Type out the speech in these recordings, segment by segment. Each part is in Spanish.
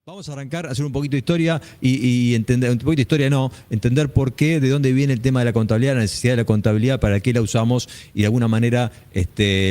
Vamos a arrancar a hacer un poquito de historia y entender, un poquito de historia no, entender por qué, de dónde viene el tema de la contabilidad, la necesidad de la contabilidad, para qué la usamos y de alguna manera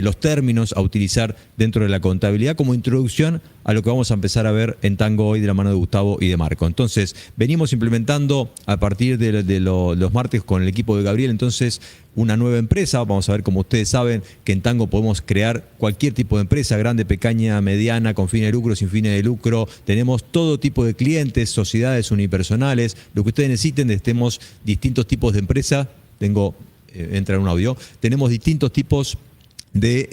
los términos a utilizar dentro de la contabilidad como introducción a lo que vamos a empezar a ver en Tango hoy de la mano de Gustavo y de Marco. Entonces, venimos implementando a partir de los martes con el equipo de Gabriel, entonces, una nueva empresa. Vamos a ver, como ustedes saben, que en Tango podemos crear cualquier tipo de empresa, grande, pequeña, mediana, con fines de lucro, sin fines de lucro. Tenemos todo tipo de clientes, sociedades unipersonales, lo que ustedes necesiten. Tenemos distintos tipos de empresa. Entra en un audio. Tenemos distintos tipos de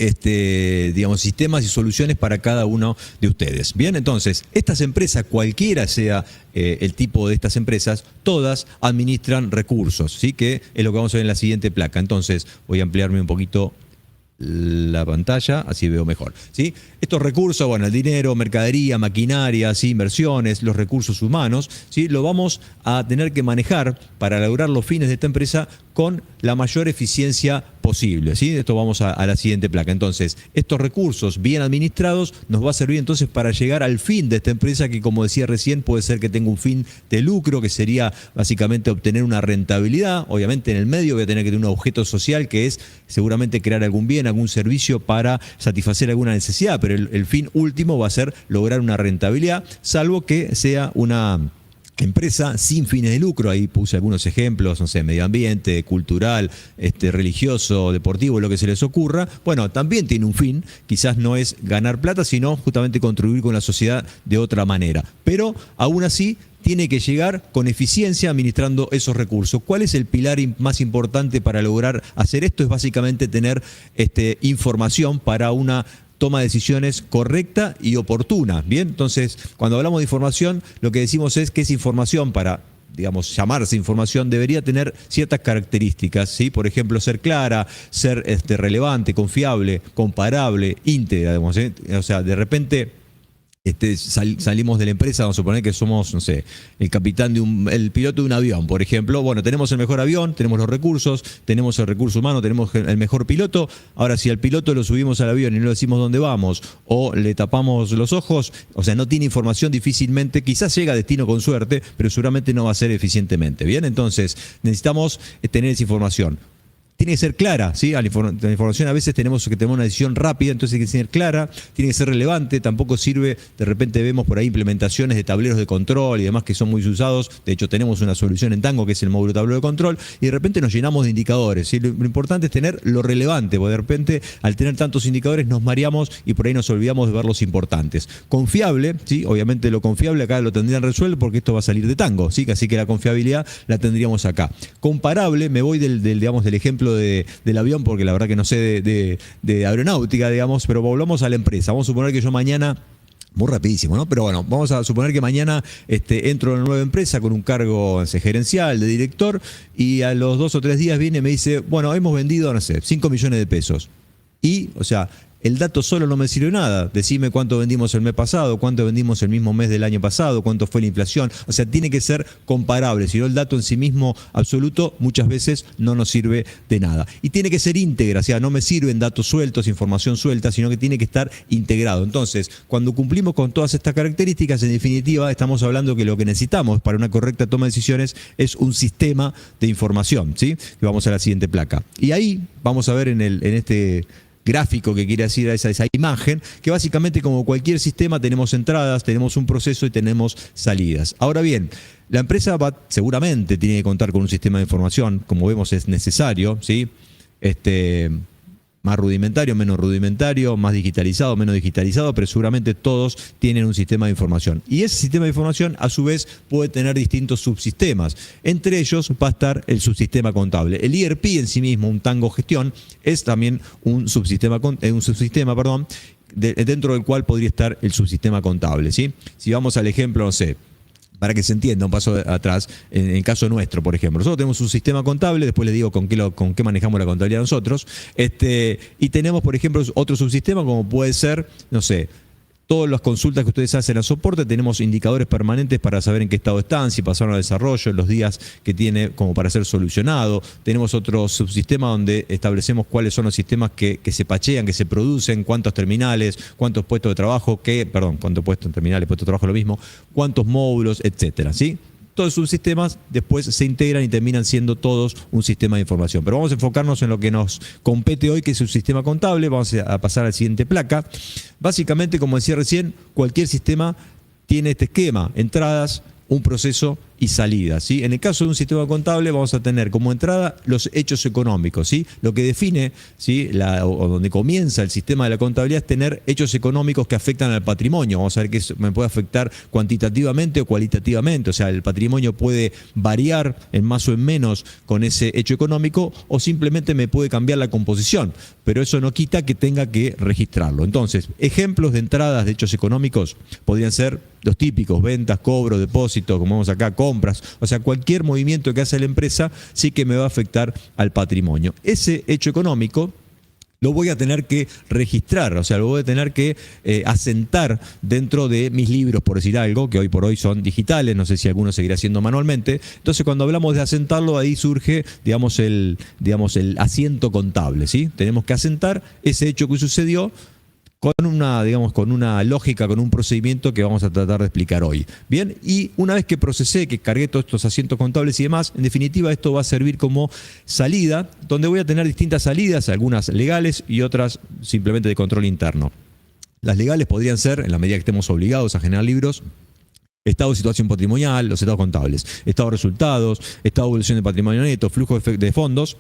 sistemas y soluciones para cada uno de ustedes. Bien, entonces, estas empresas, cualquiera sea el tipo de estas empresas, todas administran recursos, ¿sí? Que es lo que vamos a ver en la siguiente placa. Entonces, voy a ampliarme un poquito la pantalla, así veo mejor, ¿sí? Estos recursos, bueno, el dinero, mercadería, maquinaria, ¿sí? Inversiones, los recursos humanos, ¿sí? Lo vamos a tener que manejar para lograr los fines de esta empresa con la mayor eficiencia posible, ¿sí? Esto vamos a la siguiente placa. Entonces, estos recursos bien administrados nos va a servir entonces para llegar al fin de esta empresa, que, como decía recién, puede ser que tenga un fin de lucro, que sería básicamente obtener una rentabilidad. Obviamente, en el medio voy a tener que tener un objeto social, que es seguramente crear algún bien, algún servicio para satisfacer alguna necesidad, pero el fin último va a ser lograr una rentabilidad, salvo que sea una empresa sin fines de lucro. Ahí puse algunos ejemplos, no sé, medio ambiente, cultural, religioso, deportivo, lo que se les ocurra. Bueno, también tiene un fin, quizás no es ganar plata, sino justamente contribuir con la sociedad de otra manera. Pero aún así tiene que llegar con eficiencia administrando esos recursos. ¿Cuál es el pilar más importante para lograr hacer esto? Es básicamente tener información para una toma de decisiones correcta y oportuna. Bien, entonces, cuando hablamos de información, lo que decimos es que esa información, para, digamos, llamarse información, debería tener ciertas características, ¿sí? Por ejemplo, ser clara, ser relevante, confiable, comparable, íntegra, digamos, ¿sí? O sea, de repente salimos de la empresa, vamos a suponer que somos, no sé, el piloto de un avión, por ejemplo. Bueno, tenemos el mejor avión, tenemos los recursos, tenemos el recurso humano, tenemos el mejor piloto. Ahora, si al piloto lo subimos al avión y no le decimos dónde vamos, o le tapamos los ojos, o sea, no tiene información, difícilmente, quizás llega a destino con suerte, pero seguramente no va a ser eficientemente. Bien, entonces necesitamos tener esa información. Tiene que ser clara, ¿sí? La información a veces tenemos que tener una decisión rápida, entonces tiene que ser clara, tiene que ser relevante. Tampoco sirve, de repente vemos por ahí implementaciones de tableros de control y demás que son muy usados. De hecho, tenemos una solución en Tango que es el módulo tablero de control, y de repente nos llenamos de indicadores, ¿sí? Lo importante es tener lo relevante, porque de repente al tener tantos indicadores nos mareamos y por ahí nos olvidamos de ver los importantes. Confiable, ¿sí? Obviamente lo confiable acá lo tendrían resuelto porque esto va a salir de Tango, ¿sí? Así que la confiabilidad la tendríamos acá. Comparable, me voy del ejemplo del avión, porque la verdad que no sé de aeronáutica, digamos, pero volvamos a la empresa. Vamos a suponer que yo mañana, muy rapidísimo, ¿no? Pero bueno, vamos a suponer que mañana entro en una nueva empresa con un cargo, no sé, gerencial, de director, y a los 2 o 3 días viene y me dice, bueno, hemos vendido, no sé, 5 millones de pesos. Y, o sea, el dato solo no me sirve nada. Decime cuánto vendimos el mes pasado, cuánto vendimos el mismo mes del año pasado, cuánto fue la inflación. O sea, tiene que ser comparable. Si no, el dato en sí mismo absoluto muchas veces no nos sirve de nada. Y tiene que ser íntegra. O sea, no me sirven datos sueltos, información suelta, sino que tiene que estar integrado. Entonces, cuando cumplimos con todas estas características, en definitiva, estamos hablando que lo que necesitamos para una correcta toma de decisiones es un sistema de información, ¿sí? Que vamos a la siguiente placa. Y ahí vamos a ver en este gráfico que quiere decir esa imagen, que básicamente, como cualquier sistema, tenemos entradas, tenemos un proceso y tenemos salidas. Ahora bien, la empresa seguramente tiene que contar con un sistema de información, como vemos es necesario, ¿sí? Más rudimentario, menos rudimentario, más digitalizado, menos digitalizado, pero seguramente todos tienen un sistema de información. Y ese sistema de información, a su vez, puede tener distintos subsistemas. Entre ellos va a estar el subsistema contable. El ERP en sí mismo, un Tango Gestión, es también un subsistema, dentro del cual podría estar el subsistema contable, ¿sí? Si vamos al ejemplo, no sé, para que se entienda un paso atrás, en el caso nuestro, por ejemplo. Nosotros tenemos un sistema contable, después les digo con qué manejamos la contabilidad nosotros, y tenemos, por ejemplo, otro subsistema como puede ser, no sé, Todas las consultas que ustedes hacen a soporte, tenemos indicadores permanentes para saber en qué estado están, si pasaron a desarrollo, los días que tiene como para ser solucionado. Tenemos otro subsistema donde establecemos cuáles son los sistemas que se pachean, que se producen, cuántos terminales, cuántos puestos de trabajo, cuántos puestos en terminales, puestos de trabajo es lo mismo, cuántos módulos, etcétera, ¿sí? Todos sus sistemas después se integran y terminan siendo todos un sistema de información. Pero vamos a enfocarnos en lo que nos compete hoy, que es un sistema contable. Vamos a pasar a la siguiente placa. Básicamente, como decía recién, cualquier sistema tiene este esquema: entradas, un proceso y salida, ¿sí? En el caso de un sistema contable vamos a tener como entrada los hechos económicos, ¿sí? Lo que define, ¿sí? o donde comienza el sistema de la contabilidad es tener hechos económicos que afectan al patrimonio. Vamos a ver que eso me puede afectar cuantitativamente o cualitativamente. O sea, el patrimonio puede variar en más o en menos con ese hecho económico, o simplemente me puede cambiar la composición, pero eso no quita que tenga que registrarlo. Entonces, ejemplos de entradas de hechos económicos podrían ser los típicos: ventas, cobro, depósito, como vemos acá, compras. O sea, cualquier movimiento que hace la empresa sí que me va a afectar al patrimonio. Ese hecho económico lo voy a tener que registrar, o sea, lo voy a tener que asentar dentro de mis libros, por decir algo, que hoy por hoy son digitales, no sé si alguno seguirá haciendo manualmente. Entonces, cuando hablamos de asentarlo, ahí surge, digamos, el asiento contable, ¿sí? Tenemos que asentar ese hecho que sucedió con una lógica, con un procedimiento que vamos a tratar de explicar hoy. Bien, y una vez que procesé, que cargué todos estos asientos contables y demás, en definitiva esto va a servir como salida, donde voy a tener distintas salidas, algunas legales y otras simplemente de control interno. Las legales podrían ser, en la medida que estemos obligados a generar libros, estado de situación patrimonial, los estados contables, estado de resultados, estado de evolución de patrimonio neto, flujo de fondos,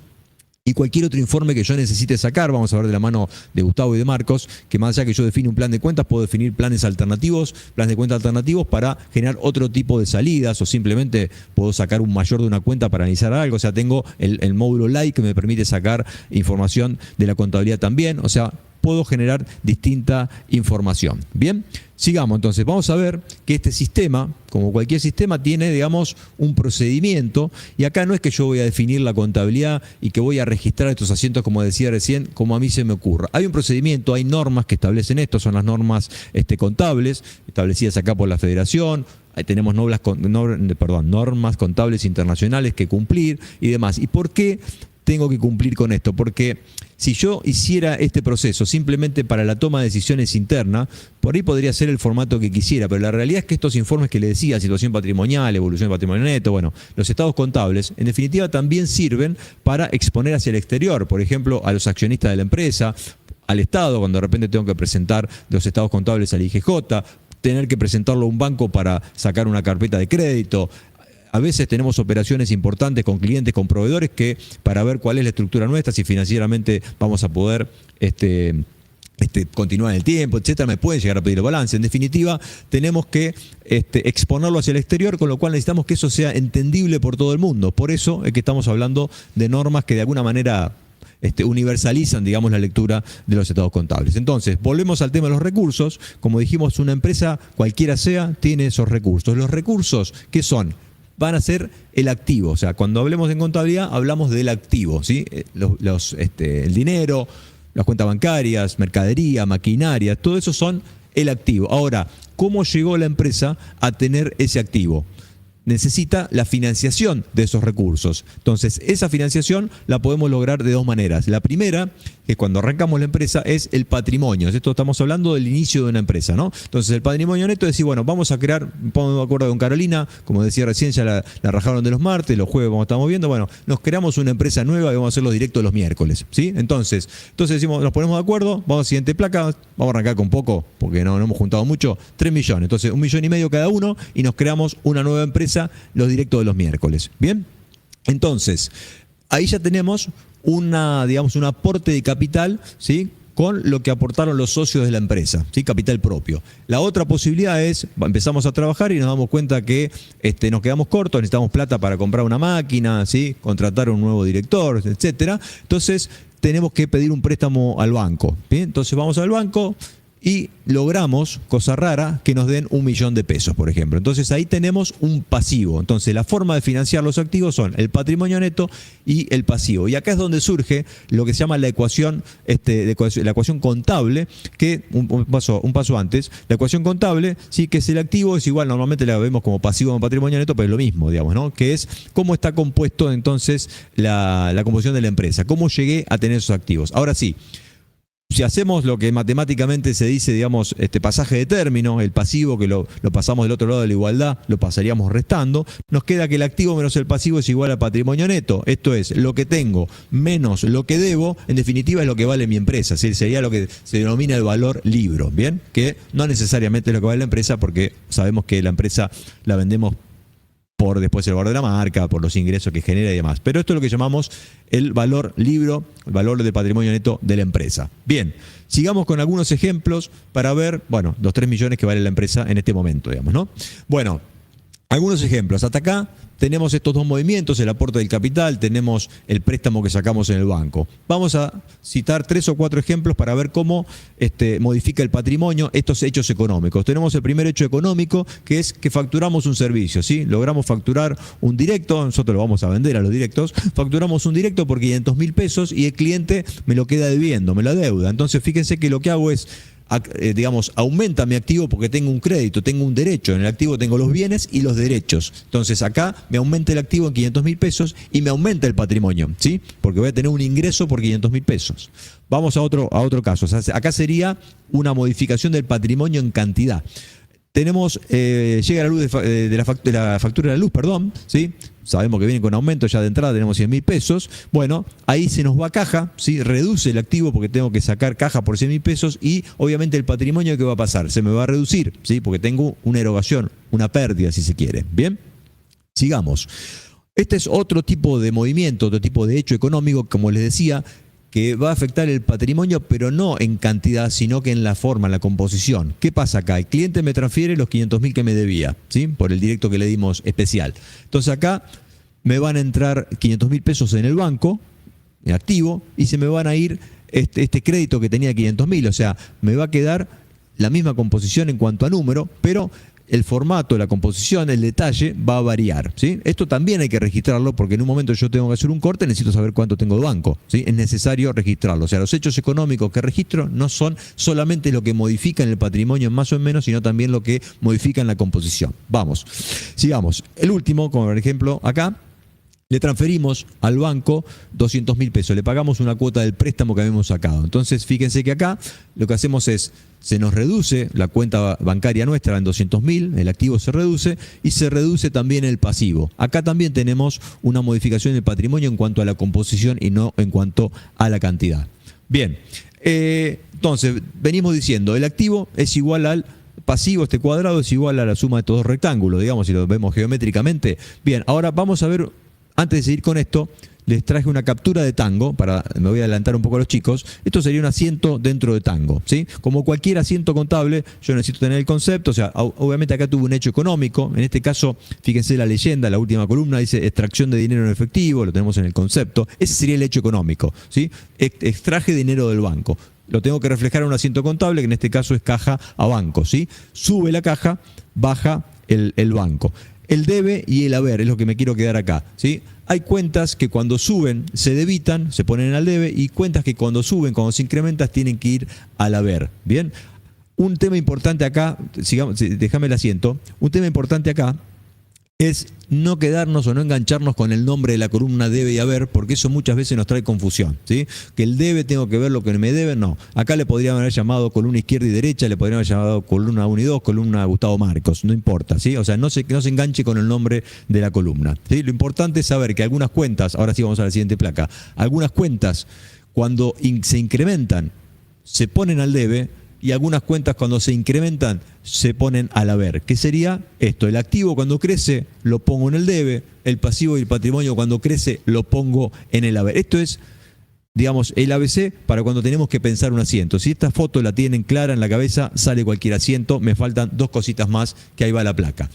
y cualquier otro informe que yo necesite sacar. Vamos a ver de la mano de Gustavo y de Marcos, que más allá que yo define un plan de cuentas, puedo definir planes de cuenta alternativos para generar otro tipo de salidas, o simplemente puedo sacar un mayor de una cuenta para analizar algo. O sea, tengo el módulo LIKE que me permite sacar información de la contabilidad también. O sea, puedo generar distinta información. Bien, sigamos entonces. Vamos a ver que este sistema, como cualquier sistema, tiene, digamos, un procedimiento, y acá no es que yo voy a definir la contabilidad y que voy a registrar estos asientos, como decía recién, como a mí se me ocurra. Hay un procedimiento, hay normas que establecen esto, son las normas contables, establecidas acá por la Federación. Ahí tenemos normas contables internacionales que cumplir y demás. ¿Y por qué tengo que cumplir con esto? Porque si yo hiciera este proceso simplemente para la toma de decisiones interna, por ahí podría ser el formato que quisiera, pero la realidad es que estos informes que le decía, situación patrimonial, evolución de patrimonio neto, bueno, los estados contables, en definitiva también sirven para exponer hacia el exterior, por ejemplo, a los accionistas de la empresa, al Estado, cuando de repente tengo que presentar los estados contables al IGJ, tener que presentarlo a un banco para sacar una carpeta de crédito. A veces tenemos operaciones importantes con clientes, con proveedores, que para ver cuál es la estructura nuestra, si financieramente vamos a poder continuar en el tiempo, etcétera, me pueden llegar a pedir el balance. En definitiva, tenemos que exponerlo hacia el exterior, con lo cual necesitamos que eso sea entendible por todo el mundo. Por eso es que estamos hablando de normas que de alguna manera universalizan, digamos, la lectura de los estados contables. Entonces, volvemos al tema de los recursos. Como dijimos, una empresa, cualquiera sea, tiene esos recursos. Los recursos, ¿qué son? Van a ser el activo. O sea, cuando hablemos en contabilidad, hablamos del activo, ¿sí? El dinero, las cuentas bancarias, mercadería, maquinaria, todo eso son el activo. Ahora, ¿cómo llegó la empresa a tener ese activo? Necesita la financiación de esos recursos. Entonces, esa financiación la podemos lograr de dos maneras. La primera, que cuando arrancamos la empresa, es el patrimonio. Esto estamos hablando del inicio de una empresa, ¿no? Entonces, el patrimonio neto es decir, bueno, vamos a crear, pongo de acuerdo con Carolina, como decía recién, ya la rajaron de los martes, los jueves como estamos viendo, bueno, nos creamos una empresa nueva y vamos a hacerlo directo los miércoles, ¿sí? Entonces decimos, nos ponemos de acuerdo, vamos a la siguiente placa, vamos a arrancar con poco, porque no hemos juntado mucho, 3 millones. Entonces, 1,5 millones cada uno, y nos creamos una nueva empresa, los directos de los miércoles. Bien, entonces ahí ya tenemos un aporte de capital, ¿sí? Con lo que aportaron los socios de la empresa, ¿sí? Capital propio. La otra posibilidad es, empezamos a trabajar y nos damos cuenta que nos quedamos cortos, necesitamos plata para comprar una máquina, ¿sí? Contratar un nuevo director, etcétera. Entonces tenemos que pedir un préstamo al banco, ¿bien? Entonces vamos al banco, y logramos, cosa rara, que nos den 1.000.000 de pesos, por ejemplo. Entonces ahí tenemos un pasivo. Entonces la forma de financiar los activos son el patrimonio neto y el pasivo. Y acá es donde surge lo que se llama la ecuación, la ecuación contable, que un paso antes, la ecuación contable, sí, que es el activo, es igual, normalmente la vemos como pasivo en patrimonio neto, pero es lo mismo, digamos, ¿no? Que es cómo está compuesto entonces la composición de la empresa, cómo llegué a tener esos activos. Ahora sí, si hacemos lo que matemáticamente se dice, digamos, pasaje de término, el pasivo que lo pasamos del otro lado de la igualdad, lo pasaríamos restando, nos queda que el activo menos el pasivo es igual al patrimonio neto. Esto es, lo que tengo menos lo que debo, en definitiva es lo que vale mi empresa. ¿Sí? Sería lo que se denomina el valor libro, ¿bien? Que no necesariamente es lo que vale la empresa, porque sabemos que la empresa la vendemos por después el valor de la marca, por los ingresos que genera y demás. Pero esto es lo que llamamos el valor libro, el valor de patrimonio neto de la empresa. Bien, sigamos con algunos ejemplos para ver, bueno, los 3 millones que vale la empresa en este momento, digamos, ¿no? Bueno, algunos ejemplos. Hasta acá tenemos estos dos movimientos, el aporte del capital, tenemos el préstamo que sacamos en el banco. Vamos a citar 3 o 4 ejemplos para ver cómo modifica el patrimonio estos hechos económicos. Tenemos el primer hecho económico, que es que facturamos un servicio, ¿sí? Logramos facturar un directo, nosotros lo vamos a vender a los directos, facturamos un directo por 500.000 pesos y el cliente me lo queda debiendo, me lo adeuda. Entonces fíjense que lo que hago es, digamos, aumenta mi activo porque tengo un crédito, tengo un derecho. En el activo tengo los bienes y los derechos. Entonces acá me aumenta el activo en 500.000 pesos y me aumenta el patrimonio, ¿sí? Porque voy a tener un ingreso por 500.000 pesos. Vamos a otro caso. O sea, acá sería una modificación del patrimonio en cantidad. Tenemos, llega la luz de la factura de la luz, perdón, ¿sí? Sabemos que viene con aumento, ya de entrada tenemos 100.000 pesos. Bueno, ahí se nos va caja, ¿sí? Reduce el activo porque tengo que sacar caja por 100.000 pesos y obviamente el patrimonio, ¿qué va a pasar? Se me va a reducir, ¿sí? Porque tengo una erogación, una pérdida si se quiere. Bien, sigamos. Este es otro tipo de movimiento, otro tipo de hecho económico, como les decía, que va a afectar el patrimonio, pero no en cantidad, sino que en la forma, en la composición. ¿Qué pasa acá? El cliente me transfiere los 500.000 que me debía, ¿sí? Por el directo que le dimos especial. Entonces acá me van a entrar 500.000 pesos en el banco, en activo, y se me van a ir este crédito que tenía 500.000. O sea, me va a quedar la misma composición en cuanto a número, pero el formato, la composición, el detalle va a variar, ¿sí? Esto también hay que registrarlo porque en un momento yo tengo que hacer un corte, necesito saber cuánto tengo de banco, ¿sí? Es necesario registrarlo. O sea, los hechos económicos que registro no son solamente lo que modifican el patrimonio más o menos, sino también lo que modifican la composición. Vamos, sigamos. El último, como por ejemplo acá, le transferimos al banco 200.000 pesos, le pagamos una cuota del préstamo que habíamos sacado. Entonces, fíjense que acá lo que hacemos es, se nos reduce la cuenta bancaria nuestra en 200.000, el activo se reduce y se reduce también el pasivo. Acá también tenemos una modificación del patrimonio en cuanto a la composición y no en cuanto a la cantidad. Bien, entonces venimos diciendo, el activo es igual al pasivo, este cuadrado es igual a la suma de estos dos rectángulos, digamos, si lo vemos geométricamente. Bien, ahora vamos a ver. Antes de seguir con esto, les traje una captura de Tango, me voy a adelantar un poco a los chicos. Esto sería un asiento dentro de Tango, ¿sí? Como cualquier asiento contable, yo necesito tener el concepto, o sea, obviamente acá tuve un hecho económico, en este caso, fíjense la leyenda, la última columna dice extracción de dinero en efectivo, lo tenemos en el concepto, ese sería el hecho económico, ¿sí? Extraje dinero del banco. Lo tengo que reflejar en un asiento contable, que en este caso es caja a banco, ¿sí? Sube la caja, baja el banco. El debe y el haber es lo que me quiero quedar acá, ¿sí? Hay cuentas que cuando suben se debitan, se ponen al debe, y cuentas que cuando suben, cuando se incrementan, tienen que ir al haber. Bien, un tema importante acá, déjame el asiento, un tema importante acá es no quedarnos o no engancharnos con el nombre de la columna debe y haber, porque eso muchas veces nos trae confusión, ¿sí? Que el debe tengo que ver lo que me deben, no. Acá le podrían haber llamado columna izquierda y derecha, le podrían haber llamado columna 1 y 2, columna Gustavo Marcos, no importa, ¿sí? O sea, no se enganche con el nombre de la columna, ¿sí? Lo importante es saber que algunas cuentas, ahora sí vamos a la siguiente placa, algunas cuentas cuando se incrementan se ponen al debe, y algunas cuentas cuando se incrementan se ponen al haber. ¿Qué sería esto? El activo cuando crece lo pongo en el debe, el pasivo y el patrimonio cuando crece lo pongo en el haber. Esto es, digamos, el ABC para cuando tenemos que pensar un asiento. Si esta foto la tienen clara en la cabeza, sale cualquier asiento. Me faltan 2 cositas más, que ahí va la placa.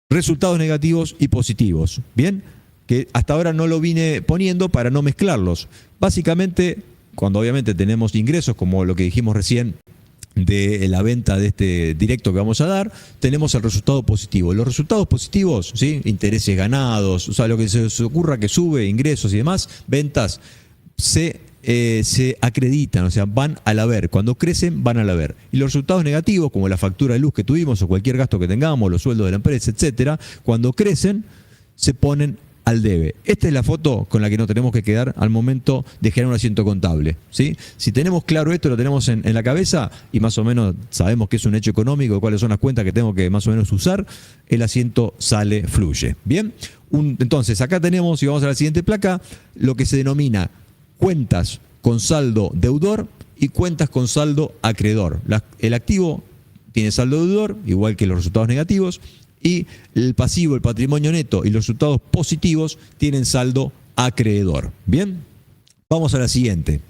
Resultados negativos y positivos. Bien, que hasta ahora no lo vine poniendo para no mezclarlos. Básicamente, cuando obviamente tenemos ingresos, como lo que dijimos recién, de la venta de este directo que vamos a dar, tenemos el resultado positivo. Los resultados positivos, ¿sí? Intereses ganados, o sea, lo que se os ocurra que sube, ingresos y demás, ventas, se acreditan, o sea, van al haber. Cuando crecen, van al haber. Y los resultados negativos, como la factura de luz que tuvimos o cualquier gasto que tengamos, los sueldos de la empresa, etcétera, cuando crecen, se ponen al debe. Esta es la foto con la que nos tenemos que quedar al momento de generar un asiento contable, ¿sí? Si tenemos claro esto, lo tenemos en la cabeza y más o menos sabemos que es un hecho económico, cuáles son las cuentas que tengo que más o menos usar, el asiento sale, fluye. Bien, entonces acá tenemos, y vamos a la siguiente placa, lo que se denomina cuentas con saldo deudor y cuentas con saldo acreedor. El activo tiene saldo deudor, igual que los resultados negativos, y el pasivo, el patrimonio neto y los resultados positivos tienen saldo acreedor. Bien, vamos a la siguiente.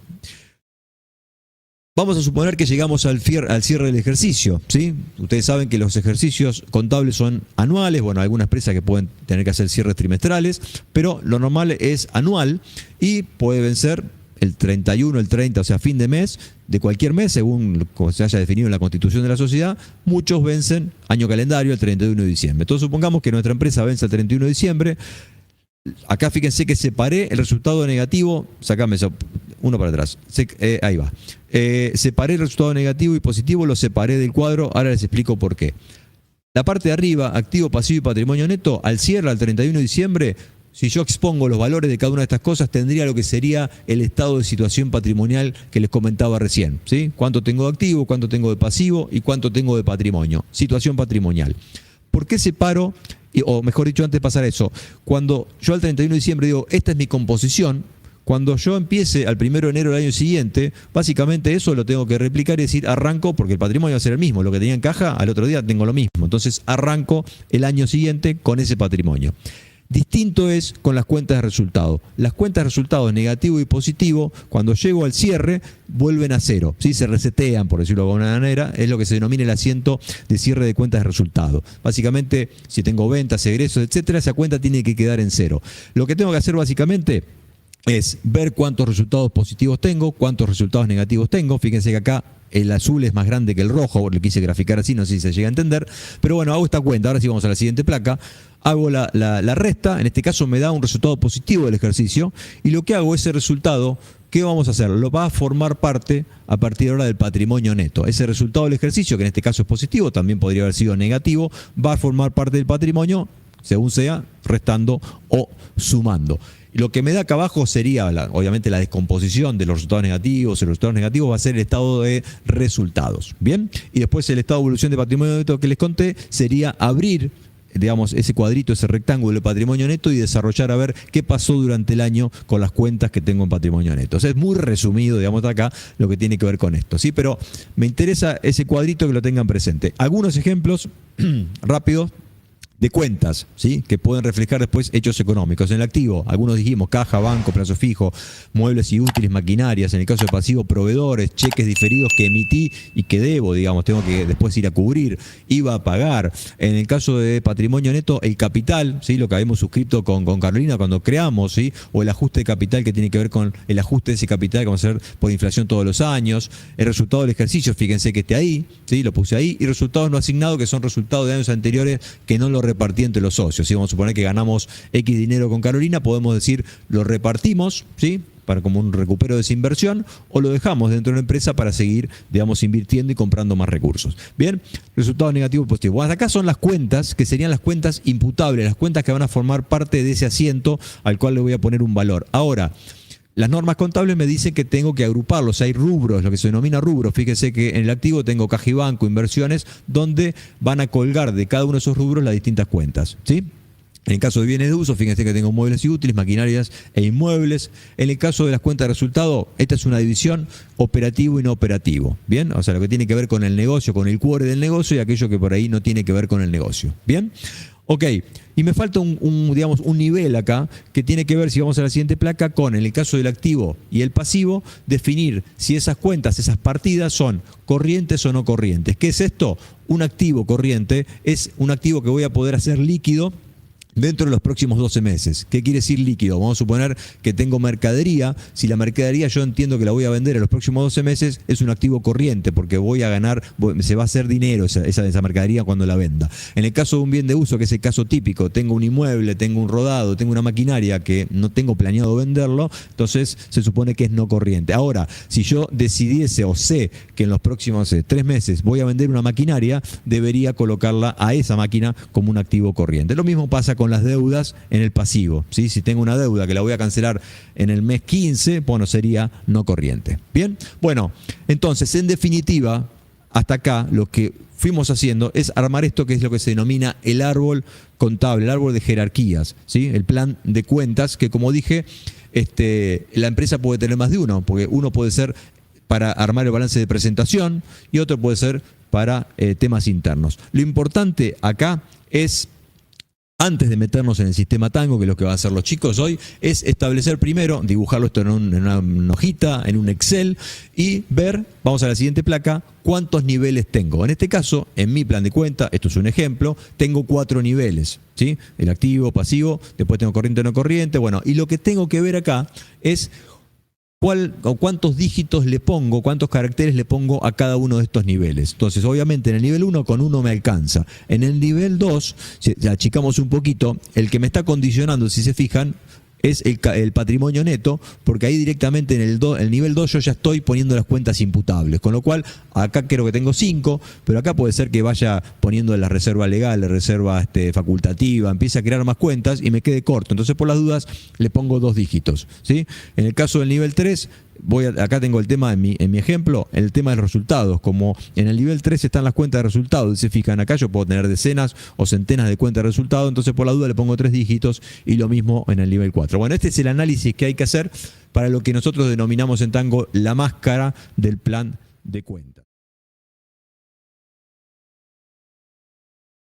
Vamos a suponer que llegamos al cierre del ejercicio, ¿sí? Ustedes saben que los ejercicios contables son anuales, bueno, hay algunas empresas que pueden tener que hacer cierres trimestrales, pero lo normal es anual y puede vencer el 31, el 30, o sea, fin de mes, de cualquier mes, según como se haya definido en la Constitución de la sociedad. Muchos vencen año calendario el 31 de diciembre. Entonces supongamos que nuestra empresa vence el 31 de diciembre. Acá fíjense que separé el resultado negativo, sacame eso, uno para atrás, ahí va. Separé el resultado negativo y positivo, lo separé del cuadro, ahora les explico por qué. La parte de arriba, activo, pasivo y patrimonio neto, al cierre, al 31 de diciembre, si yo expongo los valores de cada una de estas cosas, tendría lo que sería el estado de situación patrimonial que les comentaba recién, ¿sí? Cuánto tengo de activo, cuánto tengo de pasivo y cuánto tengo de patrimonio. Situación patrimonial. ¿Por qué separo? O mejor dicho, antes de pasar a eso, cuando yo al 31 de diciembre digo, esta es mi composición, cuando yo empiece al 1 de enero del año siguiente, básicamente eso lo tengo que replicar y decir, arranco, porque el patrimonio va a ser el mismo, lo que tenía en caja, al otro día tengo lo mismo. Entonces arranco el año siguiente con ese patrimonio. Distinto es con las cuentas de resultado. Las cuentas de resultados negativo y positivo, cuando llego al cierre, vuelven a cero, ¿sí? Se resetean, por decirlo de alguna manera, es lo que se denomina el asiento de cierre de cuentas de resultado. Básicamente, si tengo ventas, egresos, etcétera, esa cuenta tiene que quedar en cero. Lo que tengo que hacer básicamente es ver cuántos resultados positivos tengo, cuántos resultados negativos tengo. Fíjense que acá el azul es más grande que el rojo, lo quise graficar así, no sé si se llega a entender, pero bueno, hago esta cuenta. Ahora sí vamos a la siguiente placa, hago la resta, en este caso me da un resultado positivo del ejercicio, y lo que hago, ese resultado, ¿qué vamos a hacer? Lo va a formar parte a partir de ahora del patrimonio neto. Ese resultado del ejercicio, que en este caso es positivo, también podría haber sido negativo, va a formar parte del patrimonio, según sea, restando o sumando. Lo que me da acá abajo sería, obviamente, la descomposición de los resultados negativos. Los resultados negativos va a ser el estado de resultados. ¿Bien? Y después el estado de evolución de patrimonio neto que les conté sería abrir, digamos, ese cuadrito, ese rectángulo de patrimonio neto y desarrollar a ver qué pasó durante el año con las cuentas que tengo en patrimonio neto. O sea, es muy resumido, digamos, acá lo que tiene que ver con esto, ¿sí? Pero me interesa ese cuadrito que lo tengan presente. Algunos ejemplos rápidos de cuentas, ¿sí? Que pueden reflejar después hechos económicos. En el activo, algunos dijimos caja, banco, plazo fijo, muebles y útiles, maquinarias. En el caso de pasivo, proveedores, cheques diferidos que emití y que debo, digamos, tengo que después ir a cubrir, iba a pagar. En el caso de patrimonio neto, el capital, ¿sí? Lo que habíamos suscrito con Carolina cuando creamos, ¿sí? O el ajuste de capital que tiene que ver con el ajuste de ese capital que vamos a hacer por inflación todos los años. El resultado del ejercicio, fíjense que esté ahí, ¿sí? Lo puse ahí. Y resultados no asignados, que son resultados de años anteriores que no lo repartí entre los socios. ¿Sí? Vamos a suponer que ganamos X dinero con Carolina, podemos decir lo repartimos, ¿sí? Para como un recupero de esa inversión, o lo dejamos dentro de la empresa para seguir, digamos, invirtiendo y comprando más recursos. Bien, resultados negativos y positivos. Hasta acá son las cuentas, que serían las cuentas imputables, las cuentas que van a formar parte de ese asiento al cual le voy a poner un valor. Ahora, las normas contables me dicen que tengo que agruparlos. Hay rubros, lo que se denomina rubros. Fíjese que en el activo tengo caja y banco, inversiones, donde van a colgar de cada uno de esos rubros las distintas cuentas, ¿sí? En el caso de bienes de uso, fíjense que tengo muebles y útiles, maquinarias e inmuebles. En el caso de las cuentas de resultado, esta es una división operativo y no operativo. ¿Bien? O sea, lo que tiene que ver con el negocio, con el core del negocio, y aquello que por ahí no tiene que ver con el negocio. ¿Bien? Ok, y me falta digamos, un nivel acá que tiene que ver, si vamos a la siguiente placa, con, en el caso del activo y el pasivo, definir si esas cuentas, esas partidas son corrientes o no corrientes. ¿Qué es esto? Un activo corriente es un activo que voy a poder hacer líquido dentro de los próximos 12 meses. ¿Qué quiere decir líquido? Vamos a suponer que tengo mercadería. Si la mercadería yo entiendo que la voy a vender en los próximos 12 meses, es un activo corriente porque voy a ganar, se va a hacer dinero esa mercadería cuando la venda. En el caso de un bien de uso, que es el caso típico, tengo un inmueble, tengo un rodado, tengo una maquinaria que no tengo planeado venderlo, entonces se supone que es no corriente. Ahora, si yo decidiese o sé que en los próximos 3 meses voy a vender una maquinaria, debería colocarla a esa máquina como un activo corriente. Lo mismo pasa con las deudas en el pasivo, ¿sí? Si tengo una deuda que la voy a cancelar en el mes 15, bueno, sería no corriente. Bien, bueno, entonces, en definitiva, hasta acá lo que fuimos haciendo es armar esto que es lo que se denomina el árbol contable, el árbol de jerarquías, ¿sí? El plan de cuentas que, como dije, la empresa puede tener más de uno, porque uno puede ser para armar el balance de presentación y otro puede ser para temas internos. Lo importante acá es, antes de meternos en el sistema Tango, que es lo que van a hacer los chicos hoy, es establecer primero, dibujarlo esto en una hojita, en un Excel, y ver, vamos a la siguiente placa, cuántos niveles tengo. En este caso, en mi plan de cuenta, esto es un ejemplo, tengo 4 niveles, ¿sí? El activo, pasivo, después tengo corriente, no corriente, bueno, y lo que tengo que ver acá es cuántos dígitos le pongo, cuántos caracteres le pongo a cada uno de estos niveles. Entonces, obviamente, en el nivel 1 con 1 me alcanza. En el nivel 2, si achicamos un poquito, el que me está condicionando, si se fijan, es el patrimonio neto, porque ahí directamente en el nivel 2 yo ya estoy poniendo las cuentas imputables, con lo cual acá creo que tengo 5, pero acá puede ser que vaya poniendo la reserva legal, la reserva facultativa, empiece a crear más cuentas y me quede corto. Entonces, por las dudas, le pongo 2 dígitos, ¿sí? En el caso del nivel 3, acá tengo el tema en mi ejemplo, el tema de los resultados. Como en el nivel 3 están las cuentas de resultados, y se fijan acá, yo puedo tener decenas o centenas de cuentas de resultados, entonces por la duda le pongo 3 dígitos, y lo mismo en el nivel 4. Bueno, este es el análisis que hay que hacer para lo que nosotros denominamos en Tango la máscara del plan de cuentas.